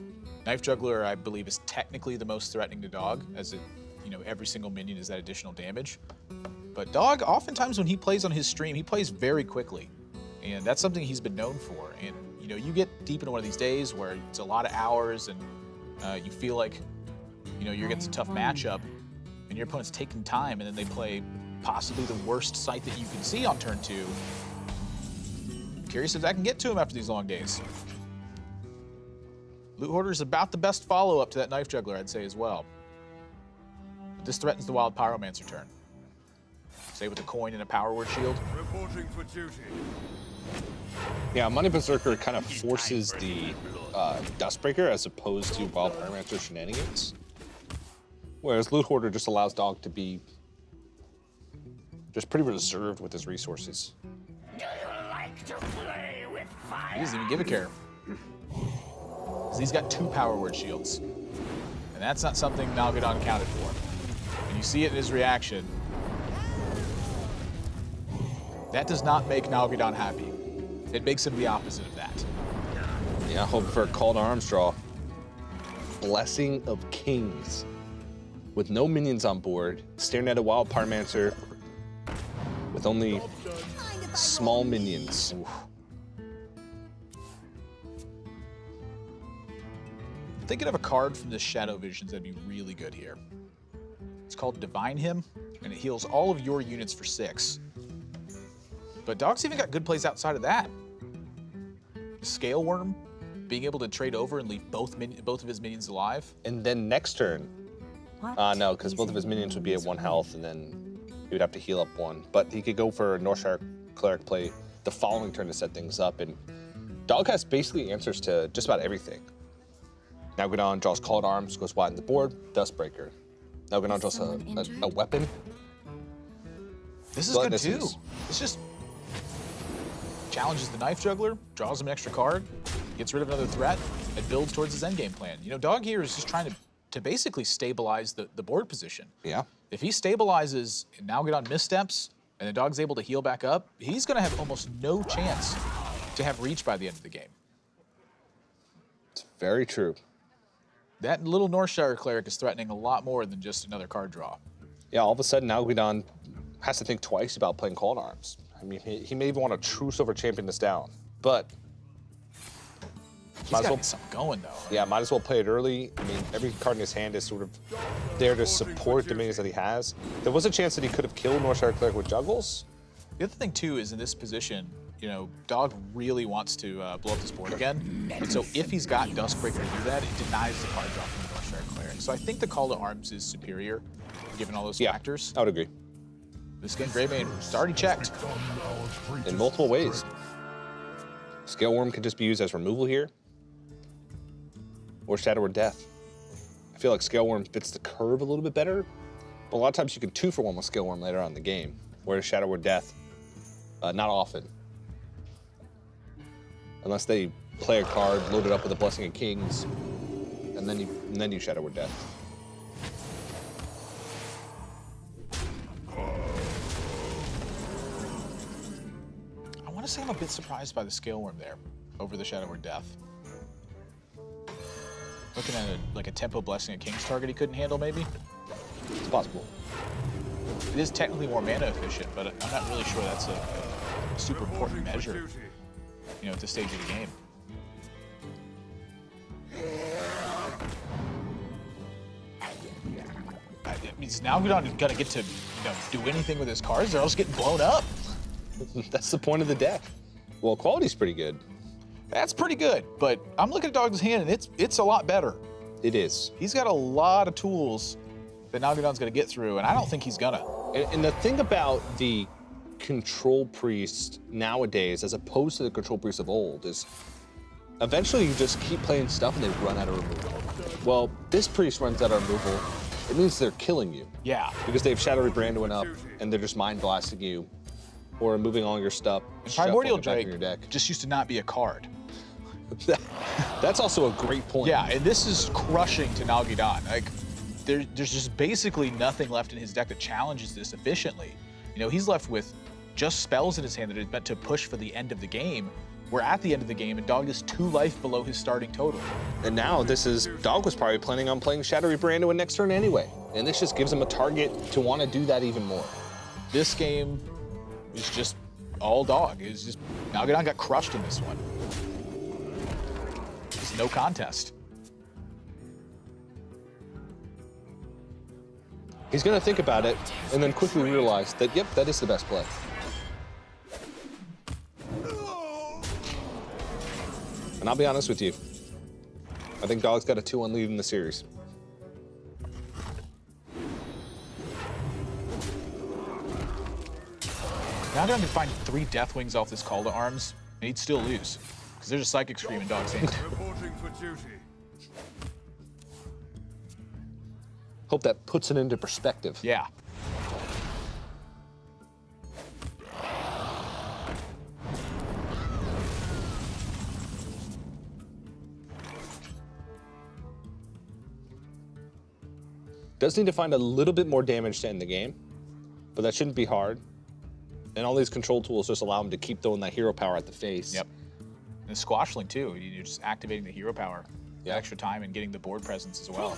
Knife Juggler, I believe, is technically the most threatening to Dog, as it, every single minion is that additional damage. But Dog, oftentimes when he plays on his stream, he plays very quickly, and that's something he's been known for. And you get deep into one of these days where it's a lot of hours, and you feel like you're against a tough matchup, and your opponent's taking time, and then they play possibly the worst sight that you can see on turn 2. Curious if that can get to him after these long days. Loot Hoarder is about the best follow-up to that Knife Juggler, I'd say, as well. But this threatens the Wild Pyromancer turn. Say with a coin and a Power Word Shield. Reporting for duty. Yeah, Money Berserker kind of forces the Dustbreaker as opposed to Wild Pyromancer shenanigans. Whereas Loot Hoarder just allows Dog to be just pretty reserved with his resources. He doesn't even give a care. He's got 2 Power Word Shields. And that's not something Nalguidan counted for. And you see it in his reaction. That does not make Nalguidan happy. It makes him the opposite of that. Yeah, hoping for a call to arms draw. Blessing of Kings. With no minions on board, staring at a Wild Pyromancer with only small minions. Oof. Thinking of a card from the Shadow Visions that'd be really good here. It's called Divine Him, and it heals all of your units for 6. But Dog's even got good plays outside of that. Scale Worm, being able to trade over and leave both of his minions alive. And then next turn, no, because both of his minions would be at 1 health, and then he would have to heal up 1. But he could go for a Northshire Cleric play the following turn to set things up, and Dog has basically answers to just about everything. Nalguidan draws Call to Arms, goes wide in the board, Dustbreaker. Nalguidan draws a weapon. This is good too. This just challenges the Knife Juggler, draws him an extra card, gets rid of another threat, and builds towards his endgame plan. Dog here is just trying to basically stabilize the board position. Yeah. If he stabilizes and Nalguidan missteps, and the Dog's able to heal back up, he's going to have almost no chance to have reach by the end of the game. It's very true. That little Northshire Cleric is threatening a lot more than just another card draw. Yeah, all of a sudden Nalguidan has to think twice about playing Call to Arms. I mean, he may even want to truce over champion this down, but he's got to get something going, though. Yeah, might as well play it early. I mean, every card in his hand is sort of there to support the minions that he has. There was a chance that he could have killed Northshire Cleric with Juggles. The other thing, too, is in this position, Dog really wants to blow up this board again. And so if he's got Dustbreaker to do that, it denies the card draw from the Northshire Cleric. So I think the Call to Arms is superior, given all those factors. I would agree. This game, Greymane, it's already checked. In multiple ways. Scale Worm can just be used as removal here, or Shadow or Death. I feel like Scale Worm fits the curve a little bit better, but a lot of times you can 2-for-1 with Scale Worm later on in the game, whereas Shadow or Death, not often. Unless they play a card loaded up with a Blessing of Kings, and then you Shadow Word Death. I want to say I'm a bit surprised by the Scale Worm there over the Shadow Word Death. Looking at like a Tempo Blessing at King's target he couldn't handle, maybe? It's possible. It is technically more mana efficient, but I'm not really sure that's a super important measure, you know, at this stage of the game. I mean, is Nalguidan gonna get to, you know, do anything with his cards? They're all just getting blown up. That's the point of the deck. Well, quality's pretty good. That's pretty good, but I'm looking at Dog's hand, and it's a lot better. It is. He's got a lot of tools that Nalguidan's gonna get through, and I don't think he's gonna. And the thing about the Control Priest nowadays, as opposed to the Control Priest of old, is eventually you just keep playing stuff and they run out of removal. Well, this priest runs out of removal. It means they're killing you. Yeah. Because they've Shadowy Branduin up and they're just mind blasting you or removing all your stuff. And Primordial shuffling it back Drake in your deck. just used to not be a card. That's also a great point. Yeah, and this is crushing to Nalguidan. Like, there's just basically nothing left in his deck that challenges this efficiently. You know, he's left with just spells in his hand that are meant to push for the end of the game. We're at the end of the game, and Dog is 2 life below his starting total. And now Dog was probably planning on playing Shadowy Branduin next turn anyway. And this just gives him a target to want to do that even more. This game is just all Dog. It's just, Nalguidan got crushed in this one. It's no contest. He's going to think about it and then quickly realize that, yep, that is the best play. And I'll be honest with you, I think Dog's got a 2-1 lead in the series. Nalguidan can find 3 Deathwings off this Call to Arms, and he'd still lose, because there's a Psychic Scream in Dog's hand. Reporting for duty. Hope that puts it into perspective. Yeah. Does need to find a little bit more damage to end the game, but that shouldn't be hard. And all these control tools just allow him to keep throwing that hero power at the face. Yep. And Squashling, too. You're just activating the hero power. Yeah. Extra time and getting the board presence as well.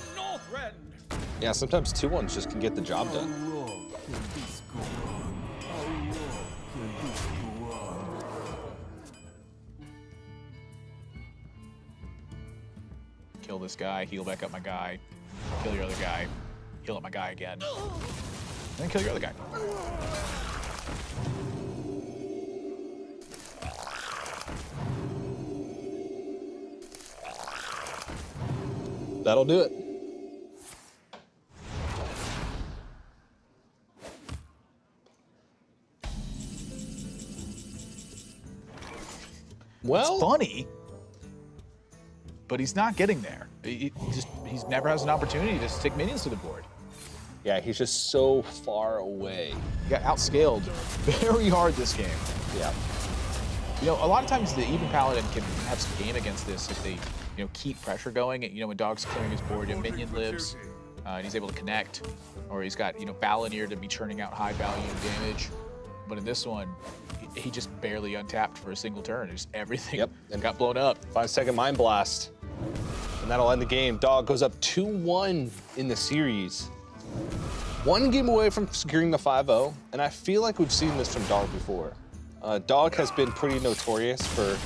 Yeah, sometimes 2-1s just can get the job done. Kill this guy, heal back up my guy, kill your other guy, heal up my guy again, and then kill your other guy. That'll do it. Well, It's funny, but he's not getting there. He never has an opportunity to stick minions to the board. yeah, he's just so far away. He got outscaled very hard this game. Yeah. You know, a lot of times the Even Paladin can have some game against this if they, you know, keep pressure going. You know, when Dog's clearing his board, your minion lives, and he's able to connect, or he's got, you know, Balanier to be churning out high value damage. But in this one, he just barely untapped for a single turn. Just everything got blown up. 5-second Mind Blast. And that'll end the game. Dog goes up 2-1 in the series. 1 game away from securing the 5-0, and I feel like we've seen this from Dog before. Dog has been pretty notorious for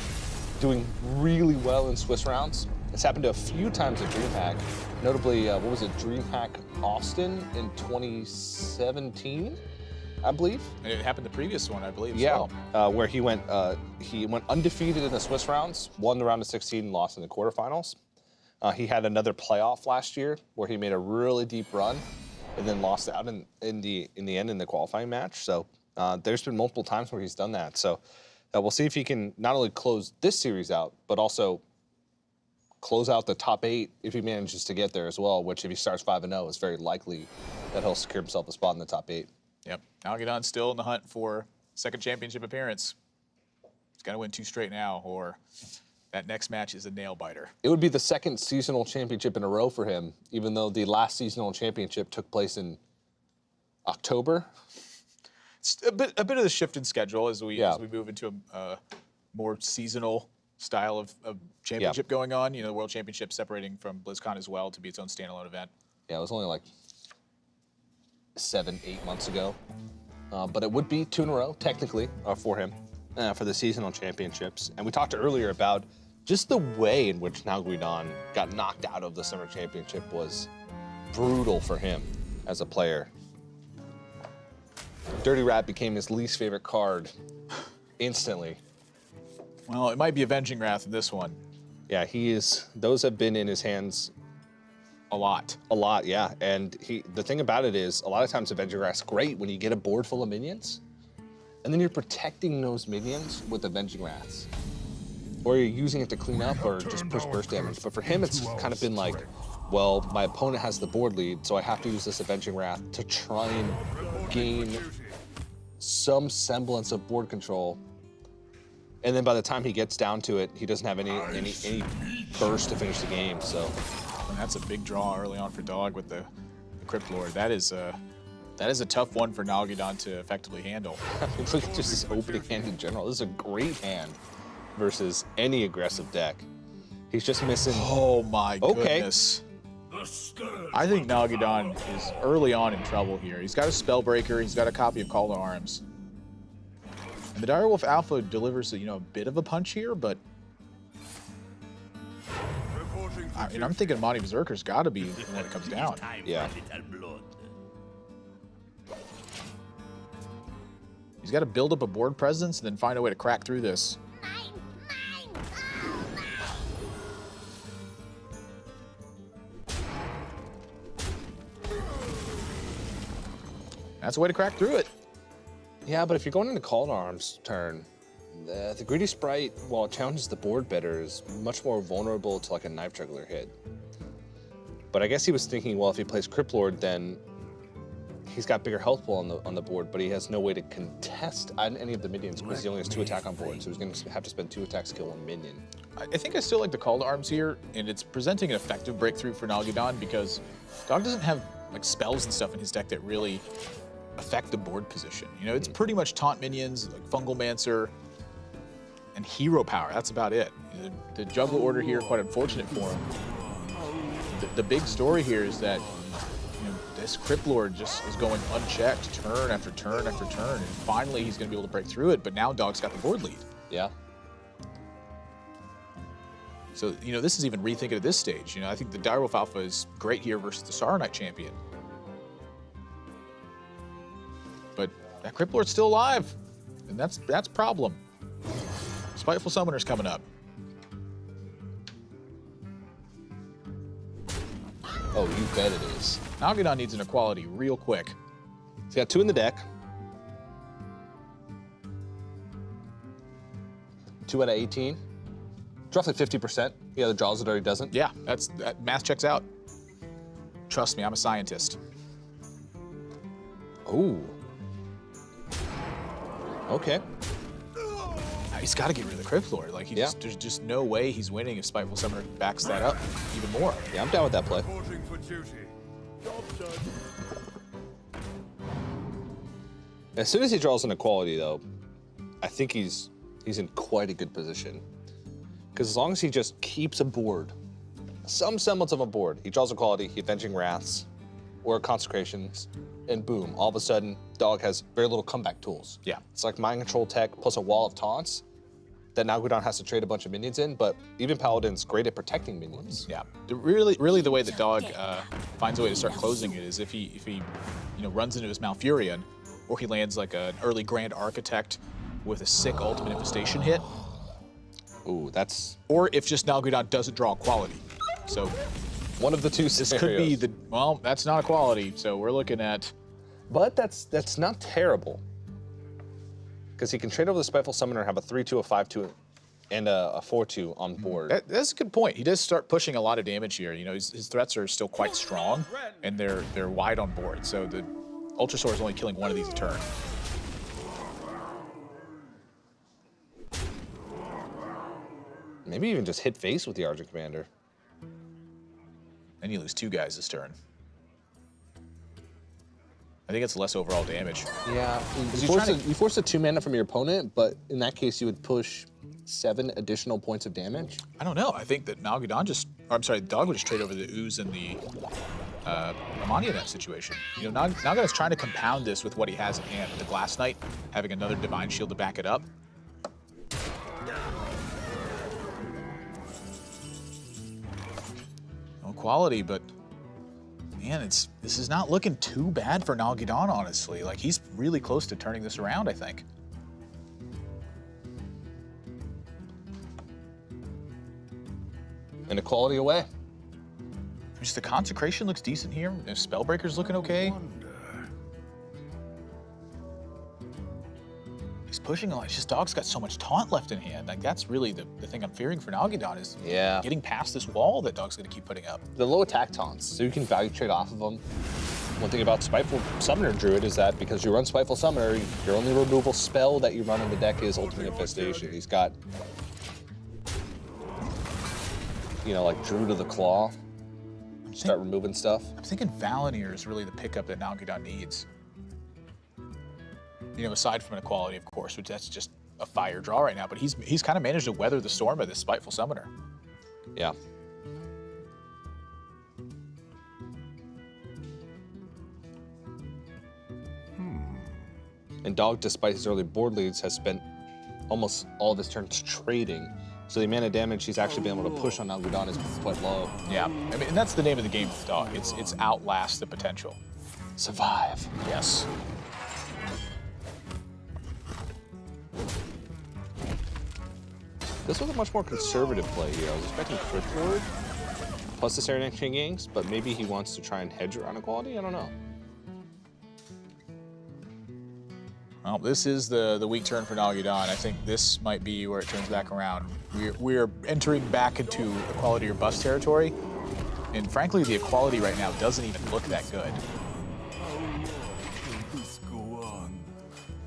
doing really well in Swiss rounds. It's happened a few times at DreamHack. Notably, what was it, DreamHack Austin in 2017, I believe? And it happened the previous one, I believe, as Yeah, well. where he went undefeated in the Swiss rounds, won the round of 16, and lost in the quarterfinals. He had another playoff last year where he made a really deep run and then lost out in the end in the qualifying match. So there's been multiple times where he's done that. So we'll see if he can not only close this series out, but also close out the top 8 if he manages to get there as well, which if he starts 5-0, is very likely that he'll secure himself a spot in the top 8. Yep. Nalguidan's still in the hunt for second championship appearance. He's got to win 2 straight now, or That next match is a nail-biter. It would be the second seasonal championship in a row for him, even though the last seasonal championship took place in October. It's a bit of the shift in schedule as we move into a more seasonal style of championship going on. You know, the World Championship separating from BlizzCon as well to be its own standalone event. Yeah, it was only like 7-8 months ago. But it would be 2 in a row, technically, for him, for the seasonal championships. And we talked earlier about just the way in which Nalguidan got knocked out of the Summer Championship was brutal for him as a player. Dirty Rat became his least favorite card instantly. Well, it might be Avenging Wrath in this one. Yeah, those have been in his hands a lot. A lot, yeah. And the thing about it is, a lot of times Avenging Wrath's great when you get a board full of minions, and then you're protecting those minions with Avenging Wraths. Or you're using it to clean up or just push burst damage. But for him, it's kind of been like, well, my opponent has the board lead, so I have to use this Avenging Wrath to try and gain some semblance of board control. And then by the time he gets down to it, he doesn't have any burst to finish the game, so. And that's a big draw early on for Dog with the Crypt Lord. That is a tough one for Nalguidan to effectively handle. Look at just this opening hand in general. This is a great hand versus any aggressive deck. He's just missing. Oh my goodness. I think Nalguidan is early on in trouble here. He's got a Spellbreaker, he's got a copy of Call to Arms. And the Direwolf Alpha delivers a bit of a punch here, but I'm thinking Monty Berserker's got to be when it comes down. Yeah. He's got to build up a board presence and then find a way to crack through this. That's a way to crack through it. Yeah, but if you're going into Call to Arms turn, the Greedy Sprite, while it challenges the board better, is much more vulnerable to like a Knife Juggler hit. But I guess he was thinking, well, if he plays Crypt Lord, then he's got bigger health pool on the board, but he has no way to contest any of the minions because he only has 2 attack on board, so he's going to have to spend 2 attacks to kill 1 minion. I think I still like the Call to Arms here, and it's presenting an effective breakthrough for Nalguidan because Dog doesn't have like spells and stuff in his deck that really affect the board position. It's pretty much taunt minions, like Fungal Mancer, and Hero Power. That's about it. The Juggler order here, quite unfortunate for him. The big story here is that this Crypt Lord just is going unchecked turn after turn after turn, and finally he's going to be able to break through it, but now Dog's got the board lead. Yeah. So, this is even rethinking at this stage. I think the Direwolf Alpha is great here versus the Sorrow Knight champion. But that Crypt Lord's still alive, and that's a problem. Spiteful Summoner's coming up. Oh, you bet it is. Nalguidan needs an equality real quick. He's got 2 in the deck. 2 out of 18. It's roughly 50%. The other draws it or he doesn't. Yeah, that math checks out. Trust me, I'm a scientist. Ooh. Okay. He's got to get rid of the Crypt Lord. Like, there's just no way he's winning if Spiteful Summoner backs that up even more. Yeah, I'm down with that play. Reporting for duty. Job done. As soon as he draws an equality, though, I think he's in quite a good position. Because as long as he just keeps a board, some semblance of a board, he draws equality, he Avenging Wraths, or Consecrations, and boom, all of a sudden, Dog has very little comeback tools. Yeah. It's like Mind Control tech plus a wall of taunts that Nalguidan has to trade a bunch of minions in, but even Paladin's great at protecting minions. Yeah. Really, the way that Dog finds a way to start closing it is if he runs into his Malfurion, or he lands like an early Grand Architect with a sick Ultimate Infestation hit. Ooh, that's... Or if just Nalguidan doesn't draw quality. So one of the 2 this scenarios. could be well, that's not a quality, so we're looking at... But that's not terrible. Because he can trade over the Spiteful Summoner, have a 3/2, a 5/2, and a 4/2 on board. That's a good point. He does start pushing a lot of damage here. His threats are still quite strong, and they're wide on board. So the Ultra Sword is only killing 1 of these a turn. Maybe even just hit face with the Argent Commander. And you lose 2 guys this turn. I think it's less overall damage. Yeah, you force a 2-mana from your opponent, but in that case, you would push 7 additional points of damage. I don't know. I think that Nalguidan just, or I'm sorry, Dog would just trade over the Ooze and the Amani in that situation. You know, Nalguidan's trying to compound this with what he has in hand. The Glass Knight, having another Divine Shield to back it up. No quality, but man, this is not looking too bad for Nalguidan, honestly. Like, he's really close to turning this around, I think. And equality away. Just the Consecration looks decent here. The Spellbreaker's looking okay. He's pushing a lot. It's just Dog's got so much taunt left in hand. Like, that's really the thing I'm fearing for Nalguidan is getting past this wall that Dog's gonna keep putting up. The low attack taunts, so you can value trade off of them. One thing about Spiteful Summoner Druid is that because you run Spiteful Summoner, your only removal spell that you run in the deck is Ultimate Infestation. He's got, you know, like Druid of the Claw. Start removing stuff. I'm thinking Valenier is really the pickup that Nalguidan needs. You know, aside from an equality, of course, which that's just a fire draw right now, but he's kind of managed to weather the storm of this Spiteful Summoner. Yeah. And Dog, despite his early board leads, has spent almost all of his turns trading. So the amount of damage he's actually been able to push on Nalguidan is quite low. Yeah, I mean, and that's the name of the game with Dog. It's outlast the potential. Survive. Yes. This was a much more conservative play here. I was expecting Crypt Lord plus the Serenade King Gangs, but maybe he wants to try and hedge around equality. I don't know. Well, this is the weak turn for Nalguidan. I think this might be where it turns back around. We're entering back into equality or bust territory, and frankly, the equality right now doesn't even look that good.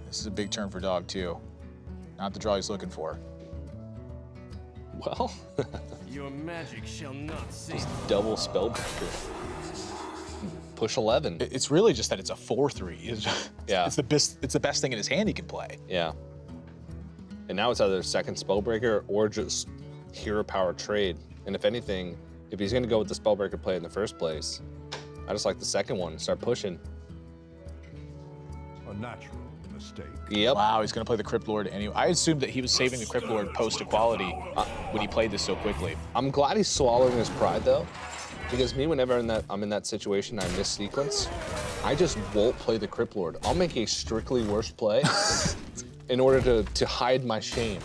This is a big turn for Dog, too. Not the draw he's looking for. Well, Your magic shall not cease. double Spellbreaker. Push 11. It's really just that it's a 4/3. Yeah. It's the best thing in his hand he can play. Yeah. And now it's either second Spellbreaker or just Hero Power trade. And if anything, if he's going to go with the Spellbreaker play in the first place, I just like the second one. Start pushing. A natural mistake. Yep. Wow, he's going to play the Crypt Lord anyway. I assumed that he was saving the Crypt Lord post-equality when he played this so quickly. I'm glad he's swallowing his pride, though. Because me, whenever I'm in that situation, I miss sequence, I just won't play the Crypt Lord. I'll make a strictly worst play in order to hide my shame.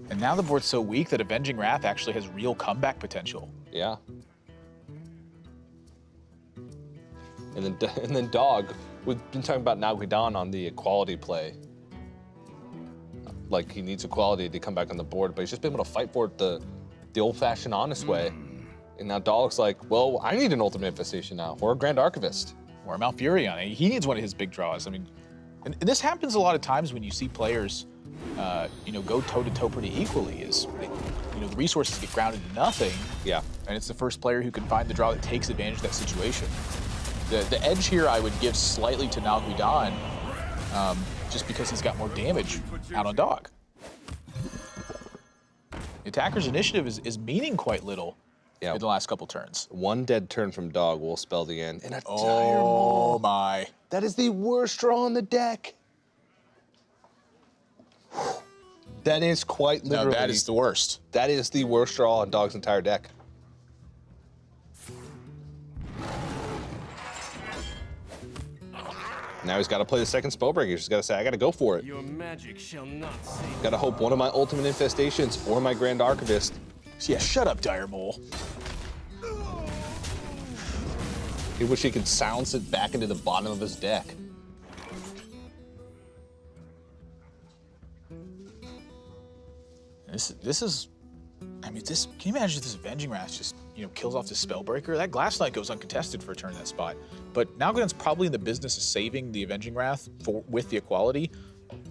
And now the board's so weak that Avenging Wrath actually has real comeback potential. Yeah. And then Dog, we've been talking about Nalguidan on the equality play. Like, he needs equality to come back on the board, but he's just been able to fight for it the old-fashioned, honest way. And now Dog's like, well, I need an Ultimate Infestation now, or a Grand Archivist. Or a Malfurion. He needs one of his big draws. I mean, and this happens a lot of times when you see players, you know, go toe-to-toe pretty equally. You know, the resources get grounded to nothing. Yeah. And it's the first player who can find the draw that takes advantage of that situation. The edge here I would give slightly to Nalguidan, just because he's got more damage out on Dog. The attacker's initiative is meaning quite little in the last couple turns. One dead turn from Dog will spell the end. And a Dire Oh Maul. my. That is the worst draw on the deck. That is quite literally. No, that is the worst. That is the worst draw on Dog's entire deck. Now he's got to play the second Spellbreaker. He's got to say, I got to go for it. Your magic shall not cease. Got to hope one of my Ultimate Infestations or my Grand Archivist. Yeah, shut up, Dire Mole. He wish he could silence it back into the bottom of his deck. This is, I mean, can you imagine if this Avenging Wrath just, you know, kills off this Spellbreaker? That Glass Knight goes uncontested for a turn in that spot. But Nalguidan's probably in the business of saving the Avenging Wrath with the equality.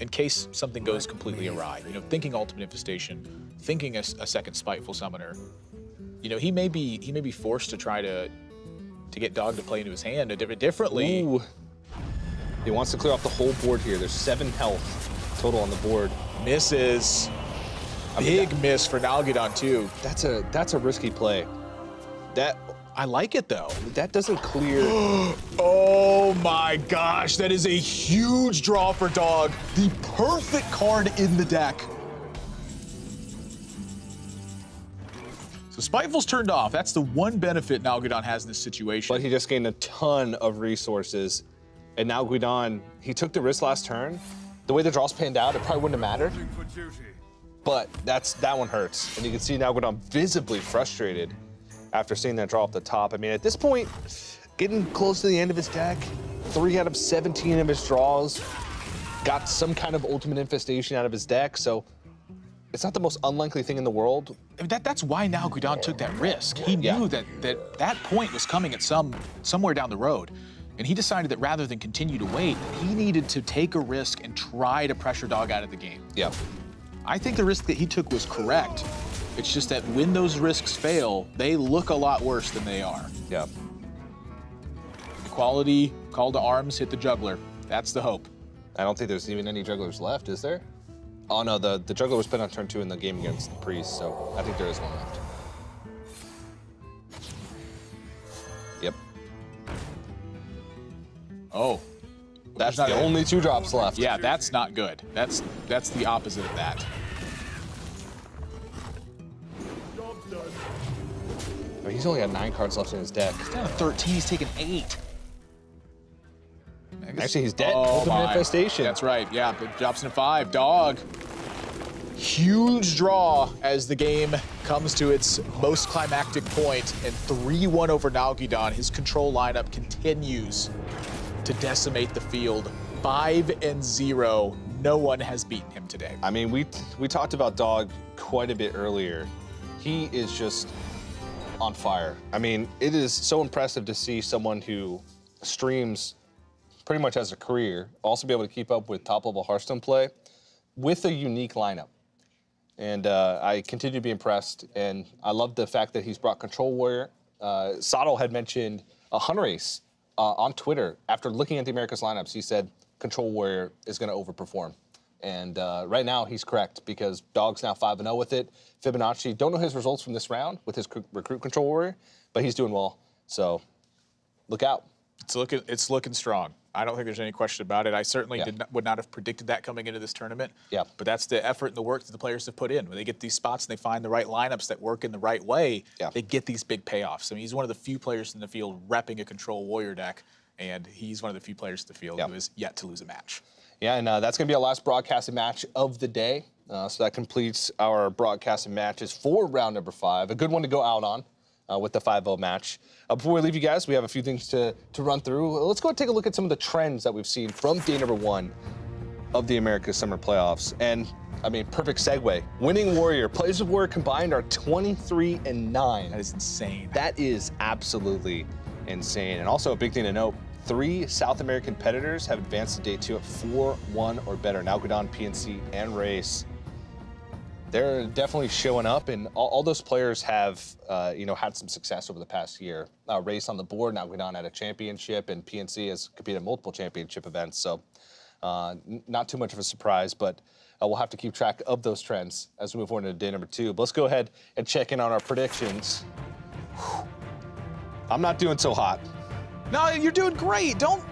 in case something goes completely awry. You know, thinking Ultimate Infestation, thinking a second Spiteful Summoner. You know, he may be forced to try to get Dog to play into his hand a differently. Ooh. He wants to clear off the whole board here. There's 7 health total on the board. Misses. Big miss for Nalguidan too. That's a risky play. I like it though. That doesn't clear. Oh my gosh, that is a huge draw for Dog. The perfect card in the deck. So Spiteful's turned off. That's the one benefit Nalguidan has in this situation. But he just gained a ton of resources. And now Guidan, he took the risk last turn. The way the draws panned out, it probably wouldn't have mattered. For duty. But that one hurts. And you can see now Guidan visibly frustrated after seeing that draw off the top. I mean, at this point, getting close to the end of his deck, 3 out of 17 of his draws, got some kind of Ultimate Infestation out of his deck, so it's not the most unlikely thing in the world. I mean, that's why Nalguidan took that risk. He knew that point was coming at somewhere down the road. And he decided that rather than continue to wait, he needed to take a risk and try to pressure Dog out of the game. Yep. I think the risk that he took was correct. It's just that when those risks fail, they look a lot worse than they are. Yep. Equality, call to arms, hit the juggler. That's the hope. I don't think there's even any jugglers left, is there? Oh no, the juggler was put on turn 2 in the game against the priest, so I think there is one left. Yep. Oh. That's the only 2 drops left. Yeah, that's not good. That's the opposite of that. Job's done. I mean, he's only got 9 cards left in his deck. He's down to 13, he's taken 8. Actually, he's dead. Oh, Ultimate Infestation. That's right, yeah, it drops into 5. Dog. Huge draw as the game comes to its most climactic point, and 3-1 over Nalguidan. His control lineup continues to decimate the field. 5-0. No one has beaten him today. I mean, we talked about Dog quite a bit earlier. He is just on fire. I mean, it is so impressive to see someone who streams pretty much as a career also be able to keep up with top-level Hearthstone play with a unique lineup. And I continue to be impressed, and I love the fact that he's brought Control Warrior. Sottle had mentioned a Hunter Ace on Twitter. After looking at the Americas lineups, he said Control Warrior is going to overperform. And right now, he's correct, because Dog's now 5-0 with it. Fibonacci, don't know his results from this round with his Recruit Control Warrior, but he's doing well. So look out. It's looking strong. I don't think there's any question about it. I certainly would not have predicted that coming into this tournament. Yeah. But that's the effort and the work that the players have put in. When they get these spots and they find the right lineups that work in the right way, they get these big payoffs. I mean, he's one of the few players in the field repping a Control Warrior deck, and he's one of the few players in the field who is yet to lose a match. Yeah, and that's going to be our last broadcasted match of the day. So that completes our broadcasted matches for round number 5. A good one to go out on. With the 5-0 match. Before we leave you guys, we have a few things to run through. Let's go and take a look at some of the trends that we've seen from day number 1 of the America's Summer Playoffs. And, I mean, perfect segue. Winning Warrior. Players of Warrior combined are 23-9. That is insane. That is absolutely insane. And also a big thing to note, 3 South American competitors have advanced to day 2 at 4-1 or better. Nalguidan, PNC, and Race. They're definitely showing up, and all those players have, had some success over the past year. Race on the board, Nalguidan at a championship, and PNC has competed in multiple championship events. So, not too much of a surprise, but we'll have to keep track of those trends as we move on to day number 2. But let's go ahead and check in on our predictions. Whew. I'm not doing so hot. No, you're doing great. Don't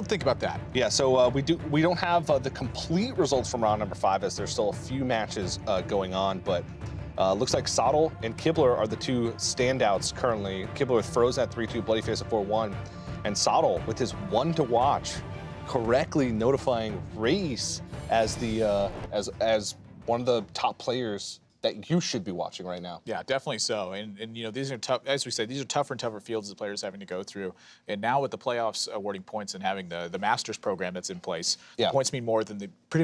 think about that. Yeah, so we don't have the complete results from round number 5, as there's still a few matches going on, but looks like Sottle and Kibler are the 2 standouts currently. Kibler with Frozen at 3-2, Bloody Face at 4-1, and Sottle with his 1 to watch, correctly notifying Race as the as one of the top players that you should be watching right now. Yeah, definitely so. And these are tough, as we say, these are tougher and tougher fields the players having to go through. And now with the playoffs awarding points and having the Masters program that's in place, points mean more than pretty